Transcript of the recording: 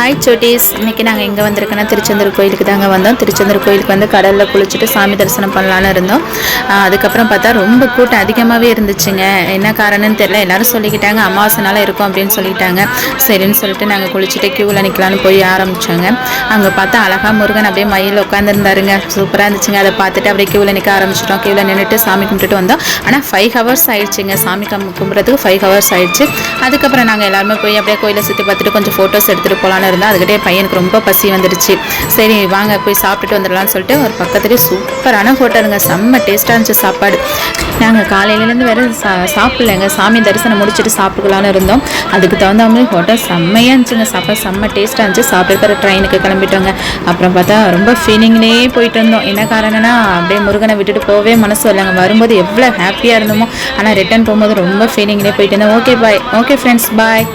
Hi சோட்டீஸ், இன்றைக்கி நாங்கள் எங்கே வந்திருக்கோன்னா திருச்செந்தூர் கோயிலுக்கு தாங்க வந்தோம். திருச்செந்தூர் கோயிலுக்கு வந்து கடலில் குளிச்சுட்டு சாமி தரிசனம் பண்ணலான்னு இருந்தோம். அதுக்கப்புறம் பார்த்தா ரொம்ப கூட்டம் அதிகமாகவே இருந்துச்சுங்க. என்ன காரணம்னு தெரியல. எல்லோரும் சொல்லிக்கிட்டாங்க அமாவாசைனால இருக்கும் அப்படின்னு சொல்லிட்டாங்க. சரின்னு சொல்லிட்டு நாங்கள் குளிச்சுட்டு க்யூவில் நிற்கலான்னு போய் ஆரம்பித்தோங்க. அங்கே பார்த்தா அழகாக முருகன் அப்படியே மயில் உட்காந்துருந்தாருங்க. சூப்பராக இருந்துச்சுங்க. அதை பார்த்துட்டு அப்படியே க்யூவில் நிற்க ஆரம்பிச்சிட்டோம். க்யூவில் நின்றுட்டு சாமி கும்பிட்டுட்டு வந்தோம். ஆனால் 5 hours ஆயிடுச்சுங்க. சாமி கும்பிட்றதுக்கு 5 hours ஆயிடுச்சு. அதுக்கப்புறம் நாங்கள் எல்லாருமே போய் அப்படியே கோயிலை சுற்றி பார்த்துட்டு கொஞ்சம் ஃபோட்டோஸ் எடுத்துகிட்டு போகலான்னு இருந்தால் அதுக்கிட்டே பையனுக்கு ரொம்ப பசி வந்துடுச்சு. சரி வாங்க போய் சாப்பிட்டுட்டு வந்துடலான்னு சொல்லிட்டு ஒரு பக்கத்துலேயே சூப்பரான ஹோட்டலுங்க. செம்ம டேஸ்ட்டாக இருந்துச்சு சாப்பாடு. நாங்கள் காலையிலேருந்து வேறு சாப்பிட்லைங்க. சாமி தரிசனம் முடிச்சுட்டு சாப்பிட்டுக்கலான்னு இருந்தோம். அதுக்கு தகுந்த மாதிரி ஹோட்டல் செம்மையாக இருந்துச்சுங்க. சாப்பாடு செம்ம டேஸ்ட்டாக இருந்துச்சு. சாப்பிட்டு ட்ரெயினுக்கு கிளம்பிட்டோங்க. அப்புறம் பார்த்தா ரொம்ப ஃபீலிங்லேயே போயிட்டு இருந்தோம். என்ன காரணம்னா அப்படியே முருகனை விட்டுட்டு போகவே மனசு இல்லைங்க. வரும்போது எவ்வளோ ஹாப்பியாக இருந்தோமோ, ஆனால் ரிட்டர்ன் போகும்போது ரொம்ப ஃபீலிங்லேயே போயிட்டு இருந்தோம். Okay bye. ஓகே ஃப்ரெண்ட்ஸ், பாய்.